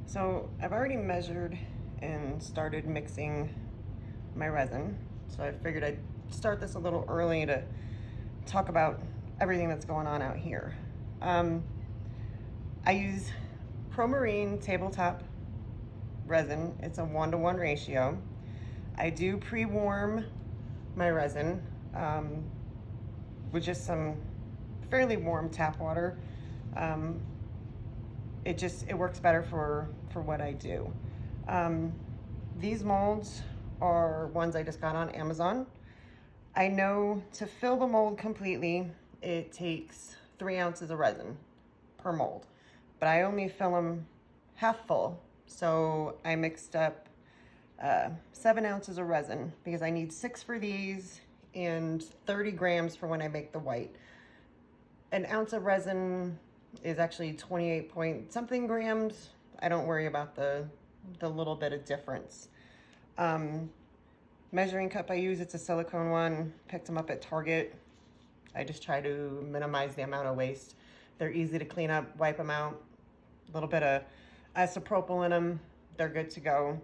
So I've already measured and started mixing my resin. So I figured I'd start this a little early to talk about everything that's going on out here. I use Promarine tabletop resin. It's a 1-to-1 ratio. I do pre-warm my resin with just some fairly warm tap water. It works better for what I do. These molds are ones I just got on Amazon. I know to fill the mold completely, it takes 3 ounces of resin per mold, but I only fill them half full. So I mixed up 7 ounces of resin because I need 6 for these and 30 grams for when I make the white. An ounce of resin is actually 28 point something grams. I don't worry about the little bit of difference. Measuring cup I use, it's a silicone one. Picked them up at Target. I just try to minimize the amount of waste. They're easy to clean up, wipe them out. A little bit of isopropyl in them. They're good to go.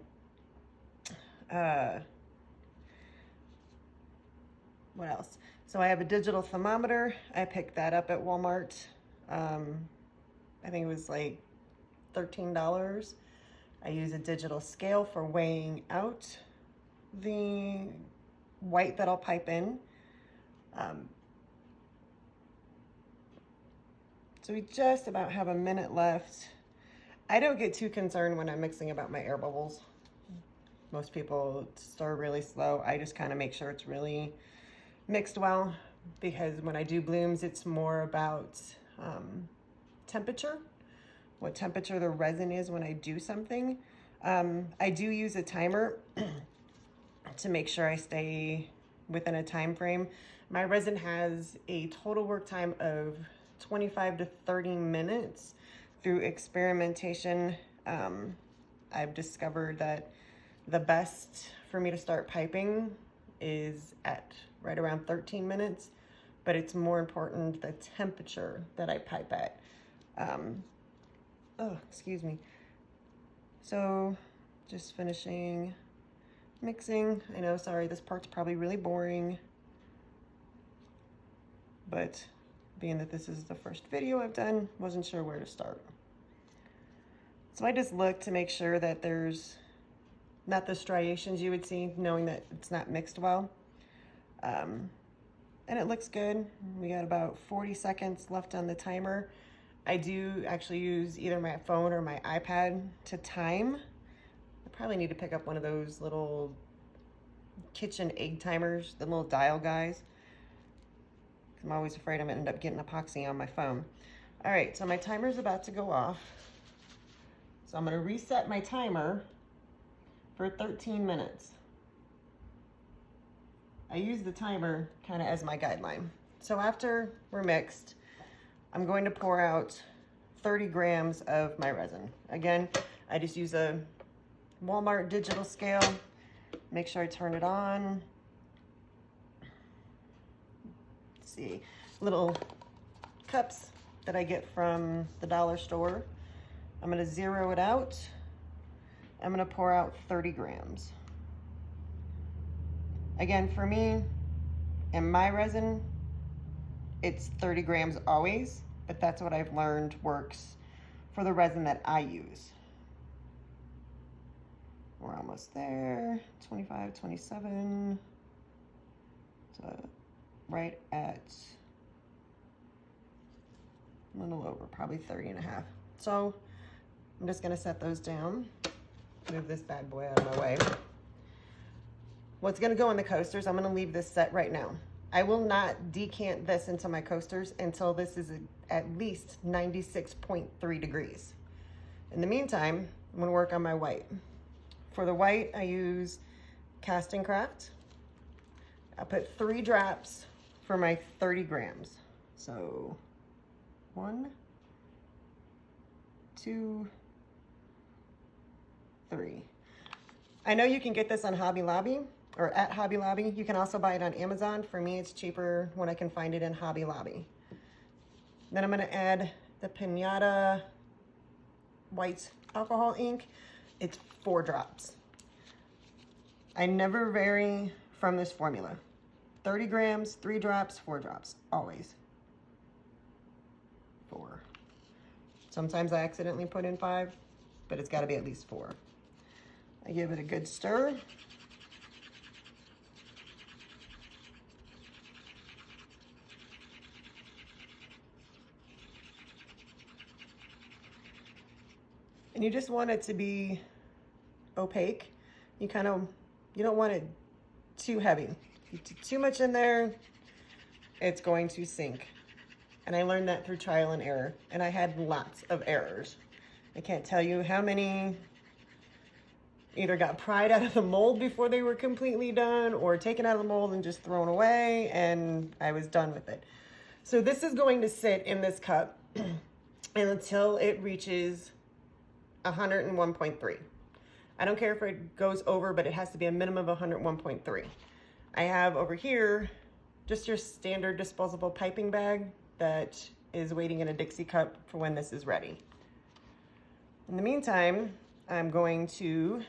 What else? So I have a digital thermometer. I picked that up at Walmart. I think it was like $13. I use a digital scale for weighing out the white that I'll pipe in. So we just about have a minute left. I don't get too concerned when I'm mixing about my air bubbles. Most people stir really slow. I just kind of make sure it's really mixed well, because when I do blooms, it's more about temperature, what temperature the resin is when I do something. I do use a timer to make sure I stay within a time frame. My resin has a total work time of 25 to 30 minutes. Through experimentation, I've discovered that the best for me to start piping is at right around 13 minutes, but it's more important the temperature that I pipe at. Oh, excuse me. So just finishing mixing. I know, sorry, this part's probably really boring, but being that this is the first video I've done, wasn't sure where to start. So I just looked to make sure that there's not the striations you would see, knowing that it's not mixed well. And it looks good. We got about 40 seconds left on the timer. I do actually use either my phone or my iPad to time. I probably need to pick up one of those little kitchen egg timers, the little dial guys. I'm always afraid I'm gonna end up getting epoxy on my phone. All right, so my timer's about to go off. So I'm gonna reset my timer for 13 minutes. I use the timer kind of as my guideline. So after we're mixed, I'm going to pour out 30 grams of my resin. Again, I just use a Walmart digital scale. Make sure I turn it on. Let's see, little cups that I get from the dollar store. I'm gonna zero it out. I'm gonna pour out 30 grams. Again, for me and my resin, it's 30 grams always, but that's what I've learned works for the resin that I use. We're almost there, 25, 27. So right at a little over, probably 30 and a half. So I'm just gonna set those down, move this bad boy out of my way. What's gonna go in the coasters, I'm gonna leave this set right now. I will not decant this into my coasters until this is at least 96.3 degrees. In the meantime, I'm gonna work on my white. For the white, I use Cast and Craft. I put 3 drops for my 30 grams. So 1, 2, 3. I know you can get this on Hobby Lobby or at Hobby Lobby. You can also buy it on Amazon. For me, it's cheaper when I can find it in Hobby Lobby. Then I'm gonna add the piñata white alcohol ink, it's 4 drops. I never vary from this formula. 30 grams, 3 drops, 4 drops, always. 4. Sometimes I accidentally put in 5, but it's gotta be at least 4. I give it a good stir. And you just want it to be opaque. You don't want it too heavy. If you put too much in there, it's going to sink. And I learned that through trial and error. And I had lots of errors. I can't tell you how many either got pried out of the mold before they were completely done, or taken out of the mold and just thrown away, and I was done with it. So this is going to sit in this cup until it reaches 101.3. I don't care if it goes over, but it has to be a minimum of 101.3. I have over here just your standard disposable piping bag that is waiting in a Dixie cup for when this is ready. In the meantime, I'm going to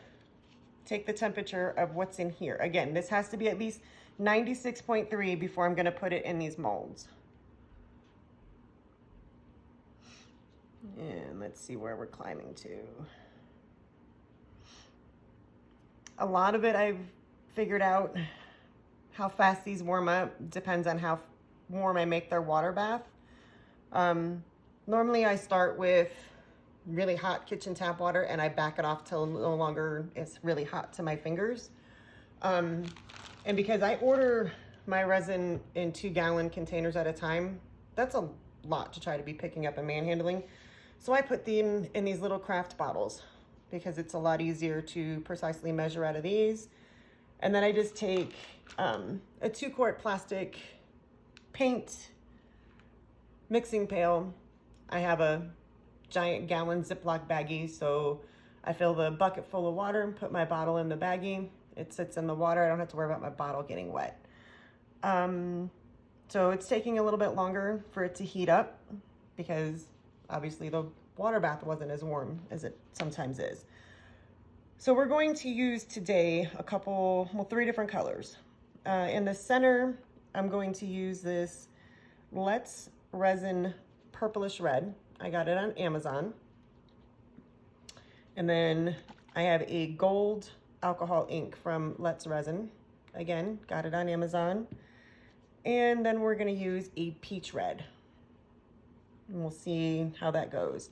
take the temperature of what's in here. Again, this has to be at least 96.3 before I'm going to put it in these molds. And let's see where we're climbing to. A lot of it I've figured out how fast these warm up. Depends on how warm I make their water bath. Normally I start with really hot kitchen tap water and I back it off till no longer it's really hot to my fingers. And because I order my resin in 2-gallon containers at a time, that's a lot to try to be picking up and manhandling. So I put them in these little craft bottles because it's a lot easier to precisely measure out of these. And then I just take a 2-quart plastic paint mixing pail. I have a giant gallon Ziploc baggie, so I fill the bucket full of water and put my bottle in the baggie. It sits in the water. I don't have to worry about my bottle getting wet. So it's taking a little bit longer for it to heat up because obviously the water bath wasn't as warm as it sometimes is. So we're going to use today a couple, well, 3 different colors. In the center, I'm going to use this Let's Resin Purplish Red. I got it on Amazon. And then I have a gold alcohol ink from Let's Resin. Again, got it on Amazon. And then we're gonna use a peach red. And we'll see how that goes.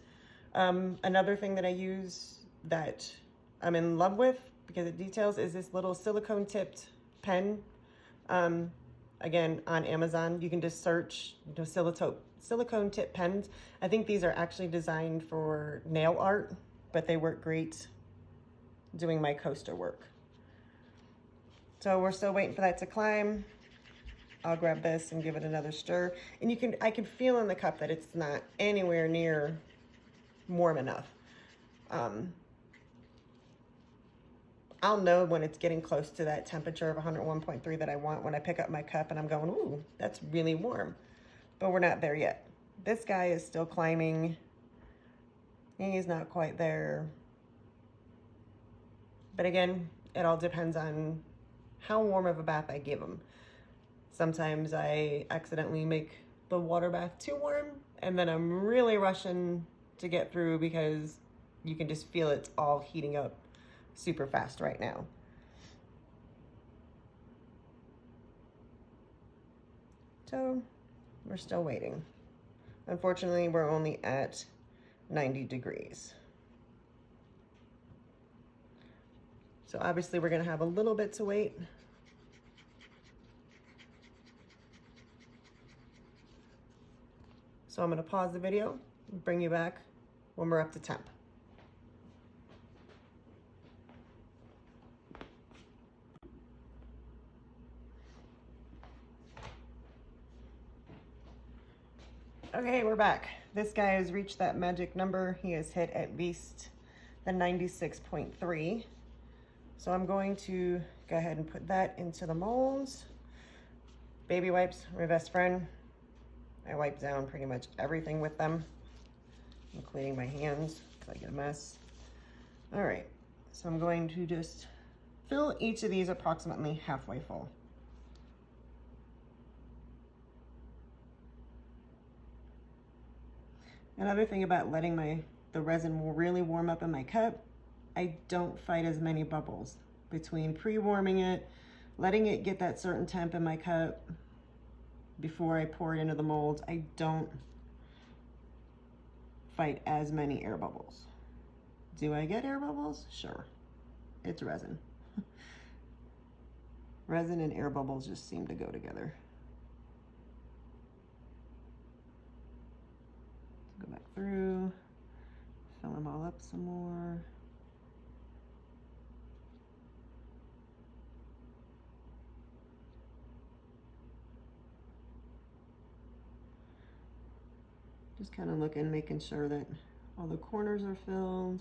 Another thing that I use that I'm in love with because it details is this little silicone tipped pen. Again, on Amazon, you can just search silicone tip pens. I think these are actually designed for nail art, but they work great doing my coaster work. So we're still waiting for that to climb. I'll grab this and give it another stir. And I can feel in the cup that it's not anywhere near warm enough. I'll know when it's getting close to that temperature of 101.3 that I want when I pick up my cup and I'm going, ooh, that's really warm. But we're not there yet. This guy is still climbing. He's not quite there. But again, it all depends on how warm of a bath I give him. Sometimes I accidentally make the water bath too warm, and then I'm really rushing to get through because you can just feel it's all heating up super fast right now. So we're still waiting. Unfortunately, we're only at 90 degrees. So obviously we're gonna have a little bit to wait. So I'm gonna pause the video and bring you back when we're up to temp. Okay, we're back. This guy has reached that magic number. He has hit at least the 96.3. So I'm going to go ahead and put that into the molds. Baby wipes, my best friend. I wipe down pretty much everything with them. I'm cleaning my hands because I get a mess. All right, so I'm going to just fill each of these approximately halfway full. Another thing about letting the resin really warm up in my cup, I don't fight as many bubbles. Between pre-warming it, letting it get that certain temp in my cup before I pour it into the molds, I don't fight as many air bubbles. Do I get air bubbles? Sure. It's resin. Resin and air bubbles just seem to go together. Go back through, fill them all up some more. Just kind of looking, making sure that all the corners are filled.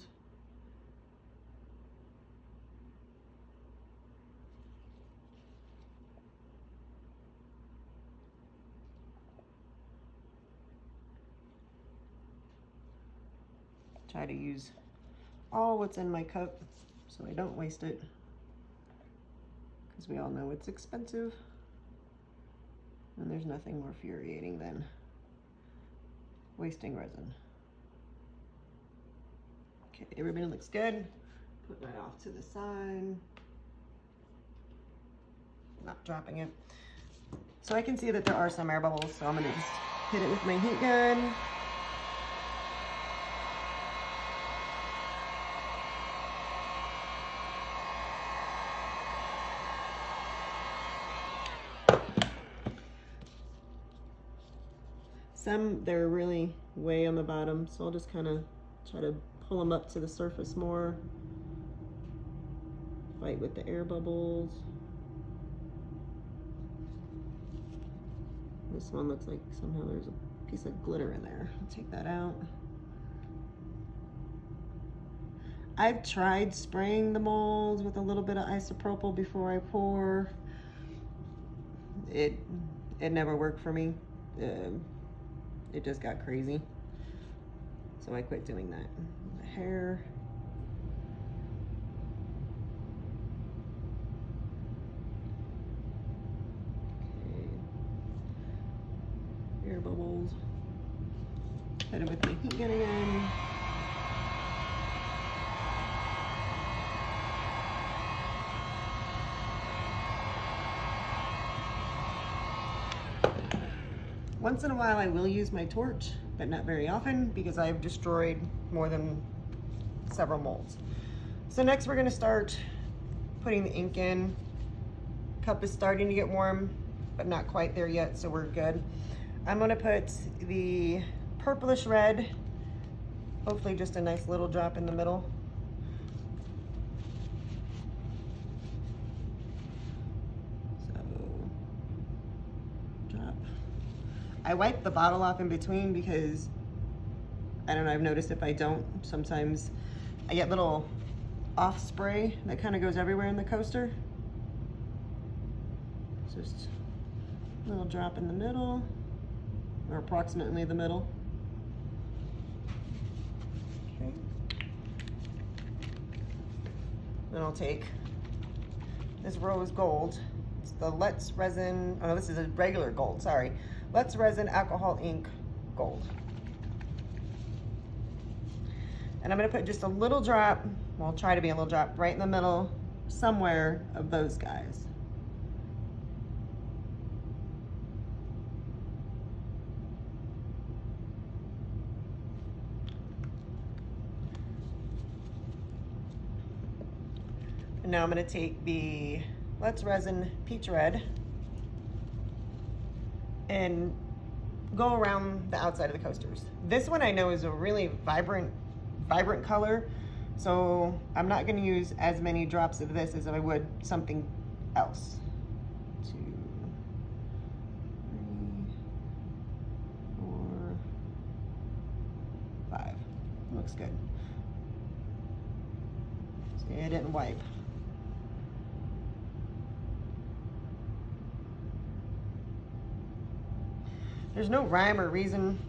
Try to use all what's in my cup so I don't waste it, because we all know it's expensive and there's nothing more infuriating than wasting resin. Okay, everybody looks good. Put that off to the side. Not dropping it. So I can see that there are some air bubbles, so I'm gonna just hit it with my heat gun. Some, they're really way on the bottom, so I'll just kind of try to pull them up to the surface more. Fight with the air bubbles. This one looks like somehow there's a piece of glitter in there. I'll take that out. I've tried spraying the molds with a little bit of isopropyl before I pour. It never worked for me. It just got crazy. So I quit doing that. The hair. Okay. Air bubbles. Hit it with the heat gun again. Once in a while I will use my torch, but not very often because I've destroyed more than several molds. So next we're gonna start putting the ink in. Cup is starting to get warm, but not quite there yet, so we're good. I'm gonna put the purplish red, hopefully just a nice little drop in the middle. I wipe the bottle off in between because, I don't know, I've noticed if I don't, sometimes I get little off spray that kind of goes everywhere in the coaster. Just a little drop in the middle, or approximately the middle. Okay. Then I'll take this rose gold. It's the Let's Resin, oh no, this is a regular gold, sorry. Let's Resin Alcohol Ink Gold. And I'm gonna put just a little drop, well, try to be a little drop, right in the middle, somewhere of those guys. And now I'm gonna take the Let's Resin Peach Red and go around the outside of the coasters. This one I know is a really vibrant color, so I'm not gonna use as many drops of this as I would something else. 2, 3, 4, 5. Looks good. See, I didn't wipe. There's no rhyme or reason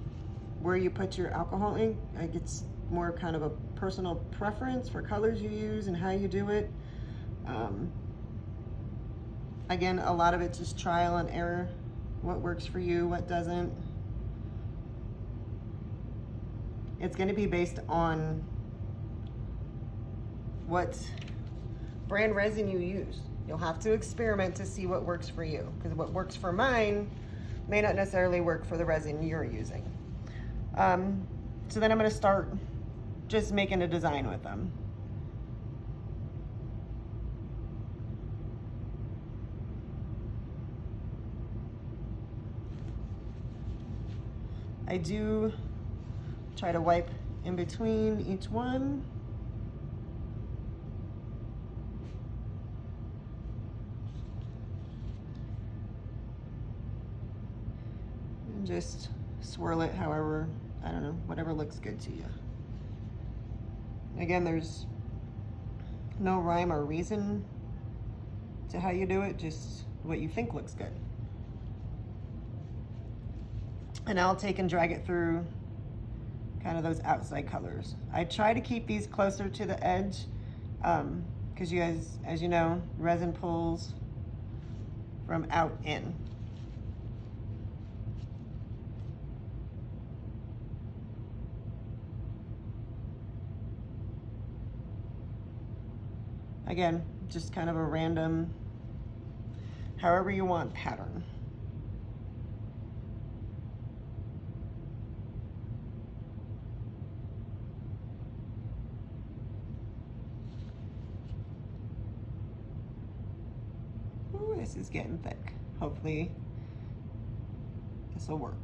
where you put your alcohol ink. Like, it's more kind of a personal preference for colors you use and how you do it. Again, a lot of it's just trial and error. What works for you, what doesn't. It's going to be based on what brand resin you use. You'll have to experiment to see what works for you, because what works for mine may not necessarily work for the resin you're using. So then I'm going to start just making a design with them. I do try to wipe in between each one. And just swirl it however, I don't know, whatever looks good to you. Again, there's no rhyme or reason to how you do it, just what you think looks good. And I'll take and drag it through kind of those outside colors. I try to keep these closer to the edge because you guys, as you know, resin pulls from out in. Again, just kind of a random, however you want pattern. Ooh, this is getting thick. Hopefully this will work.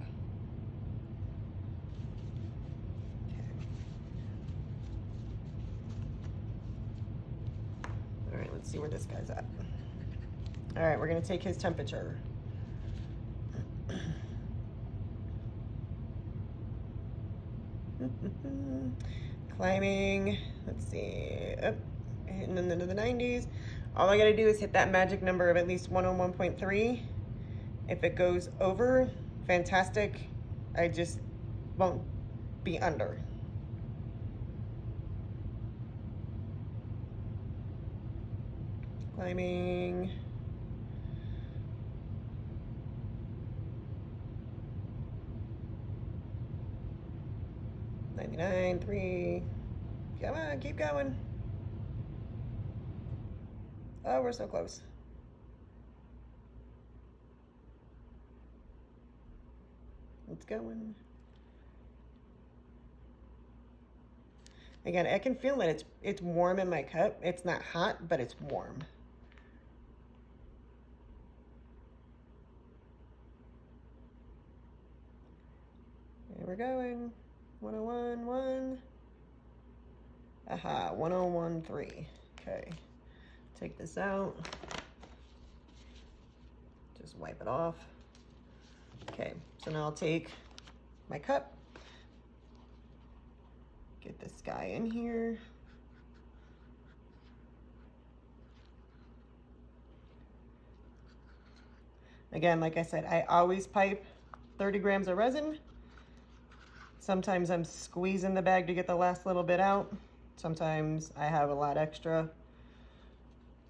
All right, let's see where this guy's at. All right, we're gonna take his temperature. Climbing, let's see, up, hitting into the 90s. All I gotta do is hit that magic number of at least 101.3. If it goes over, fantastic. I just won't be under. Climbing. $99, 3. Come on, keep going. Oh, we're so close. It's going. Again, I can feel that it's warm in my cup. It's not hot, but it's warm. There we're going. 101, 1. Aha, 101, 3. Okay. Take this out. Just wipe it off. Okay, so now I'll take my cup. Get this guy in here. Again, like I said, I always pipe 30 grams of resin. Sometimes I'm squeezing the bag to get the last little bit out. Sometimes I have a lot extra.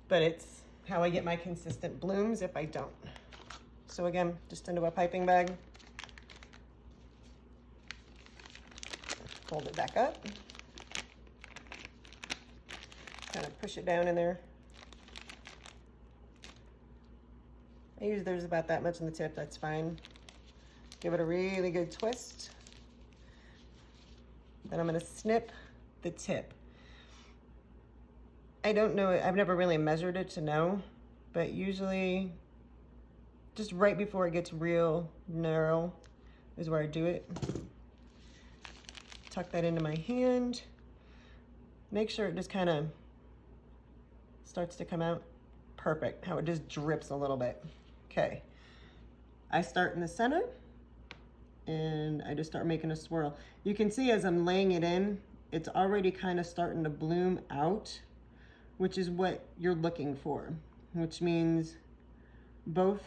But it's how I get my consistent blooms if I don't. So again, just into a piping bag. Fold it back up. Kind of push it down in there. There's about that much in the tip, that's fine. Give it a really good twist. Then I'm gonna snip the tip. I don't know, I've never really measured it to know, but usually just right before it gets real narrow is where I do it. Tuck that into my hand. Make sure it just kind of starts to come out. Perfect, how it just drips a little bit. Okay, I start in the center and I just start making a swirl. You can see as I'm laying it in, it's already kind of starting to bloom out, which is what you're looking for, which means both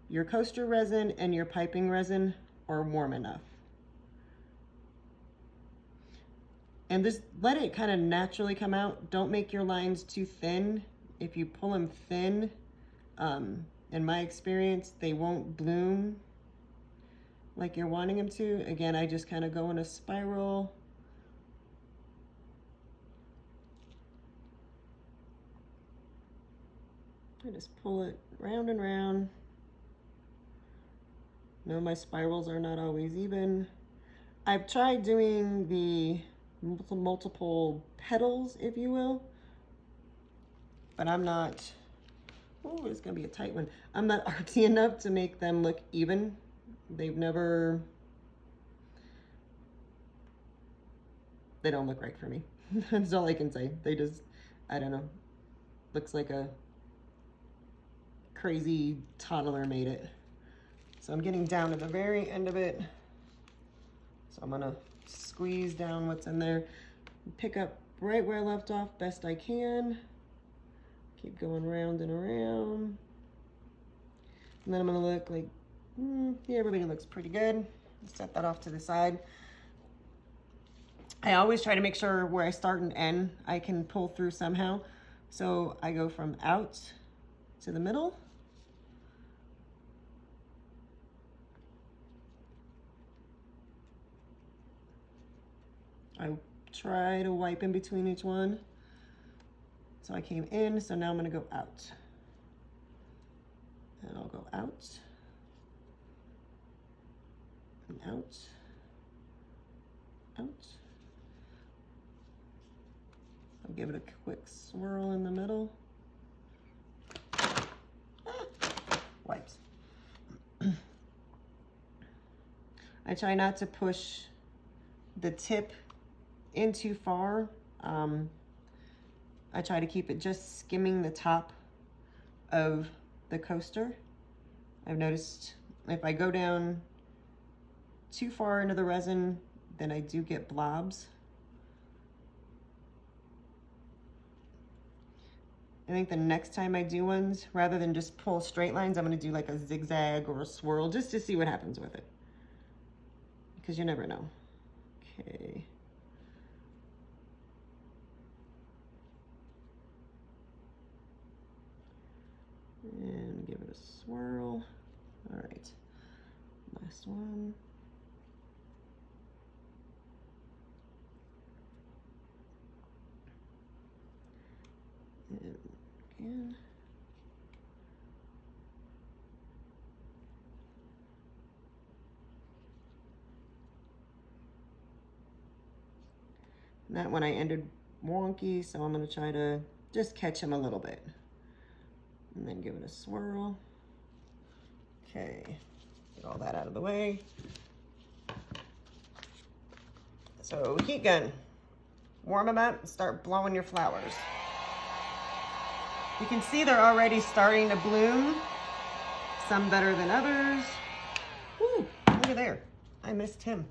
your coaster resin and your piping resin are warm enough. And just let it kind of naturally come out. Don't make your lines too thin. If you pull them thin, in my experience, they won't bloom like you're wanting them to. Again, I just kind of go in a spiral. I just pull it round and round. No, my spirals are not always even. I've tried doing the multiple petals, if you will, but I'm not, oh, it's gonna be a tight one. I'm not artsy enough to make them look even. They've never, they don't look right for me. That's all I can say. They just, I don't know, looks like a crazy toddler made it. So I'm getting down to the very end of it. So I'm gonna squeeze down what's in there, pick up right where I left off best I can. Keep going round and around. And then I'm gonna look like, yeah, everybody looks pretty good. Set that off to the side. I always try to make sure where I start and end, I can pull through somehow. So I go from out to the middle. I try to wipe in between each one. So I came in, so now I'm gonna go out. And I'll go out, and out, out. I'll give it a quick swirl in the middle. Wipes. I try not to push the tip in too far. I try to keep it just skimming the top of the coaster. I've noticed if I go down too far into the resin, then I do get blobs. I think the next time I do ones, rather than just pull straight lines, I'm gonna do like a zigzag or a swirl just to see what happens with it. Because you never know. Okay. And give it a swirl. All right, last one. And again. And that one I ended wonky, so I'm gonna try to just catch him a little bit. And then give it a swirl. Okay, get all that out of the way. So heat gun, warm them up and start blowing your flowers. You can see they're already starting to bloom, some better than others. Ooh, look at there, I missed him.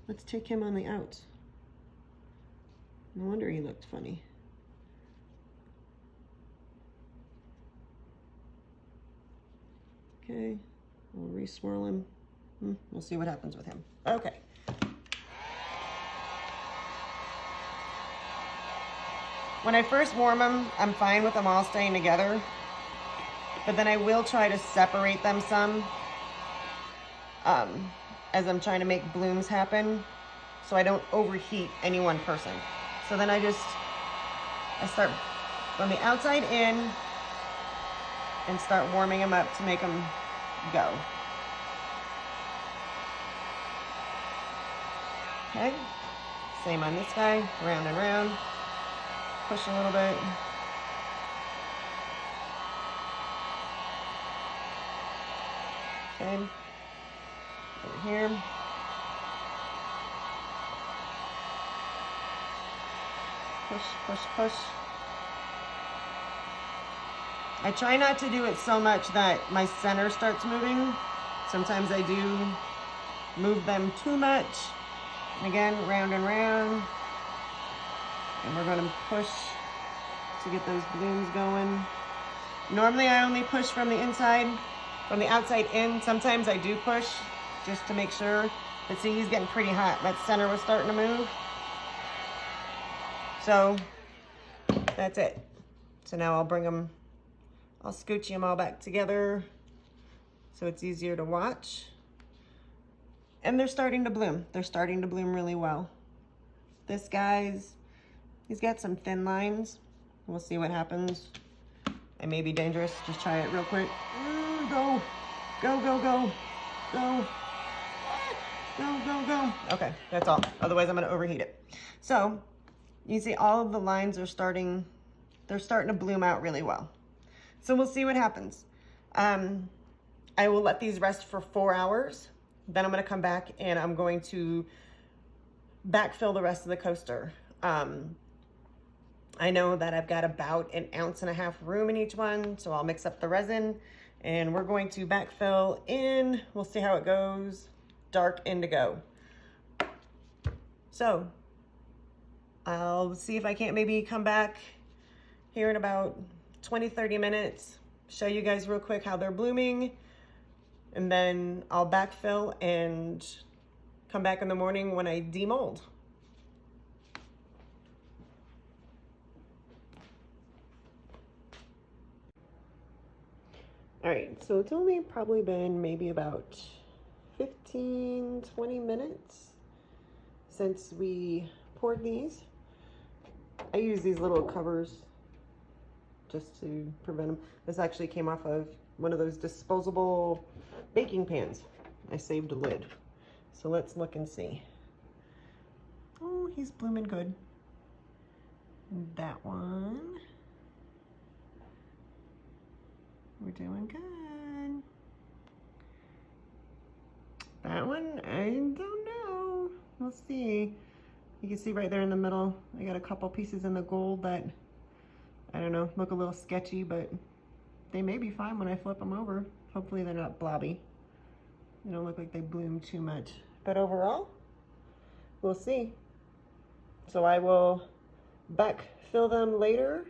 Let's take him on the out. No wonder he looked funny. Okay, we'll re-swirl him. We'll see what happens with him. Okay. When I first warm them, I'm fine with them all staying together, but then I will try to separate them some as I'm trying to make blooms happen so I don't overheat any one person. So then I start from the outside in and start warming them up to make them go. Okay, same on this guy, round and round. Push a little bit. Okay, over here. Push, push, push. I try not to do it so much that my center starts moving. Sometimes I do move them too much. And again, round and round. And we're gonna push to get those blooms going. Normally I only push from the inside, from the outside in. Sometimes I do push just to make sure. But see, he's getting pretty hot. That center was starting to move. So that's it. So now I'll scooch them all back together so it's easier to watch. And they're starting to bloom. They're starting to bloom really well. This guy's, he's got some thin lines. We'll see what happens. It may be dangerous. Just try it real quick. Go, go, go, go, go, go, go, go. Okay, that's all. Otherwise, I'm gonna overheat it. So you see all of the lines are starting, they're starting to bloom out really well. So we'll see what happens. I will let these rest for 4 hours. Then I'm gonna come back and I'm going to backfill the rest of the coaster. I know that I've got about 1.5 ounces room in each one, so I'll mix up the resin and we're going to backfill in, we'll see how it goes, dark indigo. So I'll see if I can't maybe come back here in about 20-30 minutes, show you guys real quick how they're blooming, and then I'll backfill and come back in the morning when I demold. All right, so it's only probably been maybe about 15-20 minutes since we poured these. I use these little covers just to prevent them. This actually came off of one of those disposable baking pans. I saved a lid. So let's look and see. Oh, he's blooming good. That one. We're doing good. That one, I don't know. We'll see. You can see right there in the middle, I got a couple pieces in the gold that, I don't know, look a little sketchy, but they may be fine when I flip them over. Hopefully they're not blobby. They don't look like they bloom too much. But overall, we'll see. So I will backfill them later,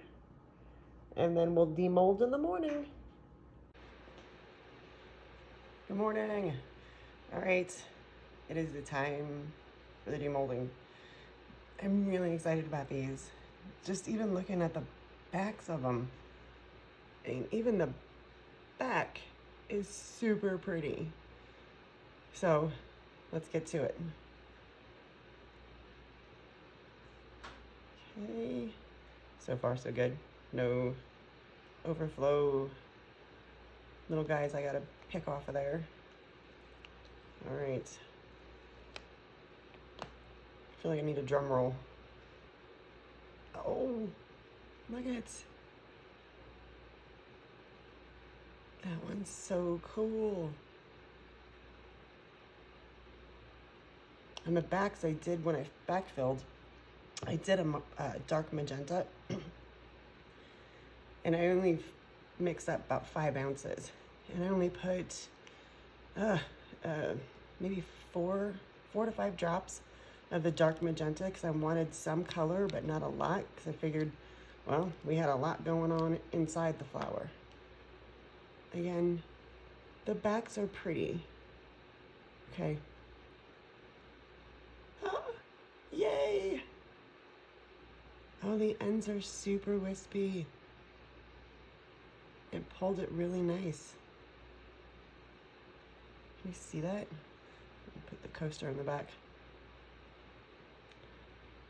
and then we'll demold in the morning. Good morning. All right, it is the time for the demolding. I'm really excited about these. Just even looking at the backs of them, and even the back is super pretty. So let's get to it. Okay, so far so good. No overflow little guys I gotta pick off of there. All right. I feel like I need a drum roll. Oh, look at it. That one's so cool. On the backs I did, when I backfilled, I did a dark magenta. And I only mixed up about 5 ounces. And I only put maybe 4 to 5 drops of the dark magenta because I wanted some color, but not a lot, because I figured, well, we had a lot going on inside the flower. Again, the backs are pretty. Okay. Ah, yay! Oh, the ends are super wispy. It pulled it really nice. Can you see that? Put the coaster in the back.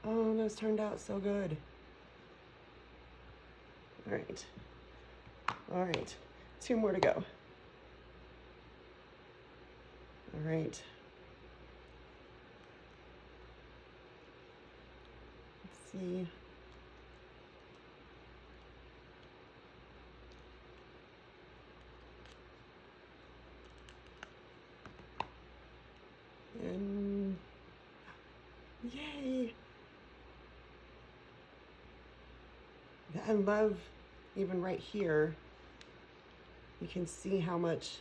Oh, those turned out so good. All right. All right. 2 more to go. All right. Let's see. And yay! I love, even right here, you can see how much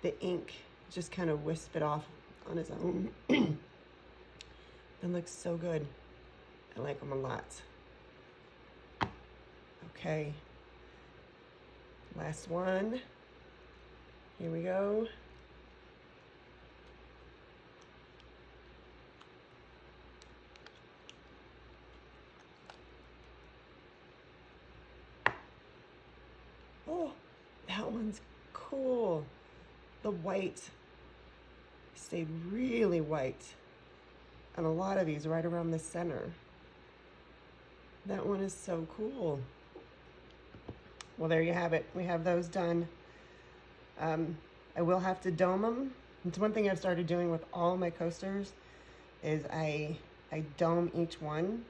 the ink just kind of wisped it off on its own. It looks so good. I like them a lot. Okay. Last one. Here we go. That one's cool. The white stayed really white. And a lot of these right around the center. That one is so cool. Well, there you have it. We have those done. I will have to dome them. It's one thing I've started doing with all my coasters is I dome each one.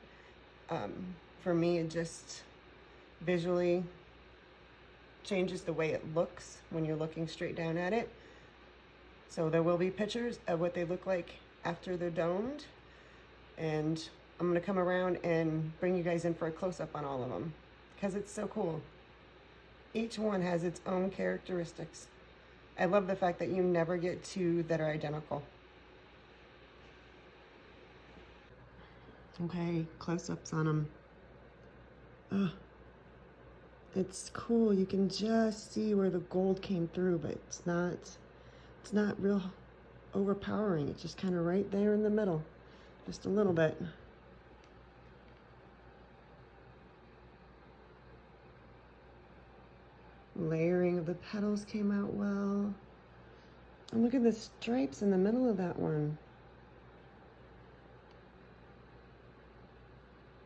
For me, it just visually changes the way it looks when you're looking straight down at it. So there will be pictures of what they look like after they're domed. And I'm gonna come around and bring you guys in for a close-up on all of them because it's so cool. Each one has its own characteristics. I love the fact that you never get two that are identical. Okay, close-ups on them. Oh, it's cool. You can just see where the gold came through, but it's not real overpowering. It's just kind of right there in the middle, just a little bit. Layering of the petals came out well. And look at the stripes in the middle of that one.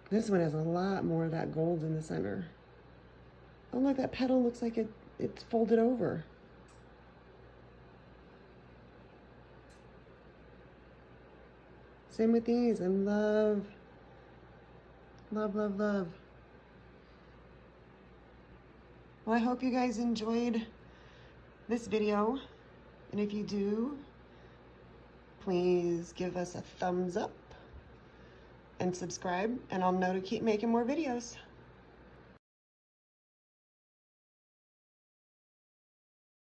This one has a lot more of that gold in the center. Oh look, that petal looks like it's folded over. Same with these. I love, love, love, love. Well, I hope you guys enjoyed this video. And if you do, please give us a thumbs up and subscribe, and I'll know to keep making more videos.